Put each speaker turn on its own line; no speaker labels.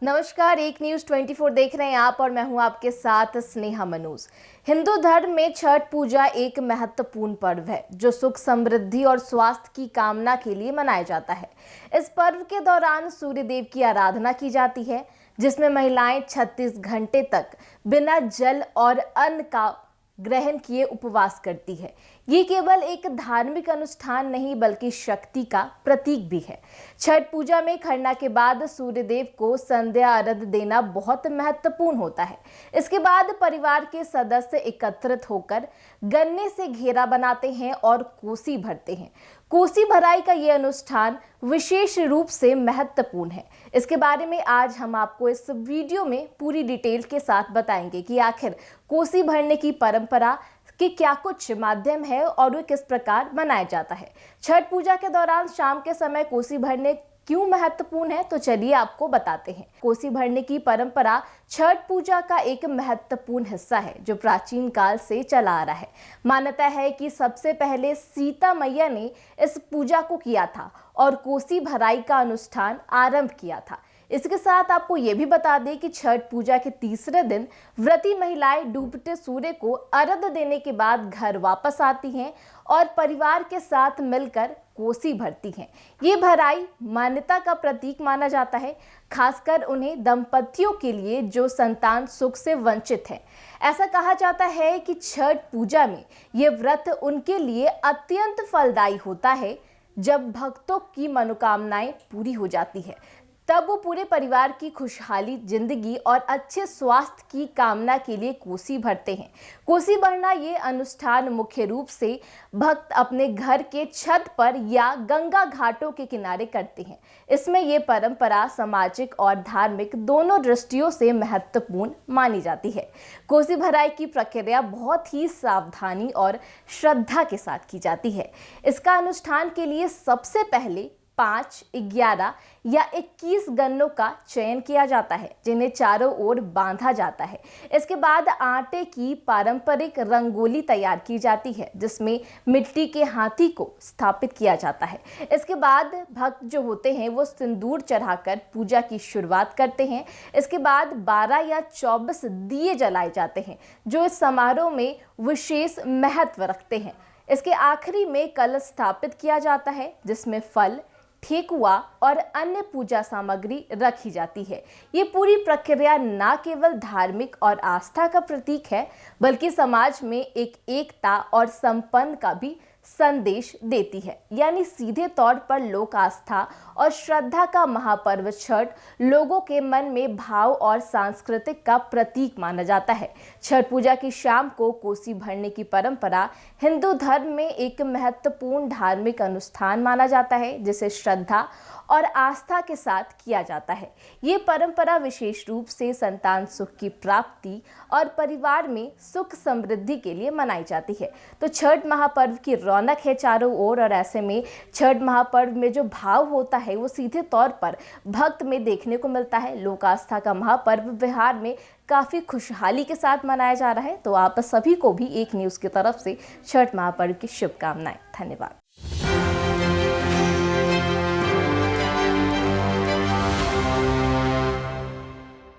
नमस्कार, एक न्यूज़ 24 देख रहे हैं आप और मैं हूं आपके साथ स्नेहा मनोज। हिंदू धर्म में छठ पूजा एक महत्वपूर्ण पर्व है जो सुख, समृद्धि और स्वास्थ्य की कामना के लिए मनाया जाता है। इस पर्व के दौरान सूर्य देव की आराधना की जाती है, जिसमें महिलाएं 36 घंटे तक बिना जल और अन्न का ग्रहण किए उपवास करती है। ये केवल एक धार्मिक अनुष्ठान नहीं बल्कि शक्ति का प्रतीक भी है। छठ पूजा में खरना के बाद सूर्य देव को संध्या अर्घ्य देना बहुत महत्वपूर्ण होता है। इसके बाद परिवार के सदस्य एकत्रित होकर गन्ने से घेरा बनाते हैं और कोसी भरते हैं। कोसी भराई का ये अनुष्ठान विशेष रूप से महत्वपूर्ण है। इसके बारे में आज हम आपको इस वीडियो में पूरी डिटेल के साथ बताएंगे कि आखिर कोसी भरने की परंपरा कि क्या कुछ माध्यम है और वो किस प्रकार मनाया जाता है। छठ पूजा के दौरान शाम के समय कोसी भरने क्यों महत्वपूर्ण है, तो चलिए आपको बताते हैं। कोसी भरने की परंपरा छठ पूजा का एक महत्वपूर्ण हिस्सा है जो प्राचीन काल से चला आ रहा है। मान्यता है कि सबसे पहले सीता मैया ने इस पूजा को किया था और कोसी भराई का अनुष्ठान आरंभ किया था। इसके साथ आपको ये भी बता दें कि छठ पूजा के तीसरे दिन व्रती महिलाएं डूबते सूर्य को अर्घ्य देने के बाद घर वापस आती हैं और परिवार के साथ मिलकर कोसी भरती हैं। ये भराई मान्यता का प्रतीक माना जाता है, खासकर उन्हें दंपतियों के लिए जो संतान सुख से वंचित हैं। ऐसा कहा जाता है कि छठ पूजा में ये व्रत उनके लिए अत्यंत फलदायी होता है। जब भक्तों की मनोकामनाएं पूरी हो जाती है तब वो पूरे परिवार की खुशहाली जिंदगी और अच्छे स्वास्थ्य की कामना के लिए कोसी भरते हैं। कोसी भरना ये अनुष्ठान मुख्य रूप से भक्त अपने घर के छत पर या गंगा घाटों के किनारे करते हैं। इसमें ये परंपरा सामाजिक और धार्मिक दोनों दृष्टियों से महत्वपूर्ण मानी जाती है। कोसी भराई की प्रक्रिया बहुत ही सावधानी और श्रद्धा के साथ की जाती है। इसका अनुष्ठान के लिए सबसे पहले 5, 11 या 21 गन्नों का चयन किया जाता है जिन्हें चारों ओर बांधा जाता है। इसके बाद आटे की पारंपरिक रंगोली तैयार की जाती है जिसमें मिट्टी के हाथी को स्थापित किया जाता है। इसके बाद भक्त जो होते हैं वो सिंदूर चढ़ाकर पूजा की शुरुआत करते हैं। इसके बाद 12 या 24 दिए जलाए जाते हैं जो इस समारोह में विशेष महत्व रखते हैं। इसके आखिरी में कलश स्थापित किया जाता है जिसमें फल, ठेकुआ और अन्य पूजा सामग्री रखी जाती है। ये पूरी प्रक्रिया न केवल धार्मिक और आस्था का प्रतीक है बल्कि समाज में एक एकता और संपन्न का भी संदेश देती है। यानी सीधे तौर पर लोक आस्था और श्रद्धा का महापर्व छठ लोगों के मन में भाव और सांस्कृतिक का प्रतीक माना जाता है। छठ पूजा की शाम को कोसी भरने की परंपरा हिंदू धर्म में एक महत्वपूर्ण धार्मिक अनुष्ठान माना जाता है जिसे श्रद्धा और आस्था के साथ किया जाता है। ये परंपरा विशेष रूप से संतान सुख की प्राप्ति और परिवार में सुख समृद्धि के लिए मनाई जाती है। तो छठ महापर्व की रौनक है चारों ओर और ऐसे में छठ महापर्व में जो भाव होता है वो सीधे तौर पर भक्त में देखने को मिलता है। लोक आस्था का महापर्व बिहार में काफ़ी खुशहाली के साथ मनाया जा रहा है। तो आप सभी को भी एक न्यूज़ की तरफ से छठ महापर्व की शुभकामनाएं। धन्यवाद।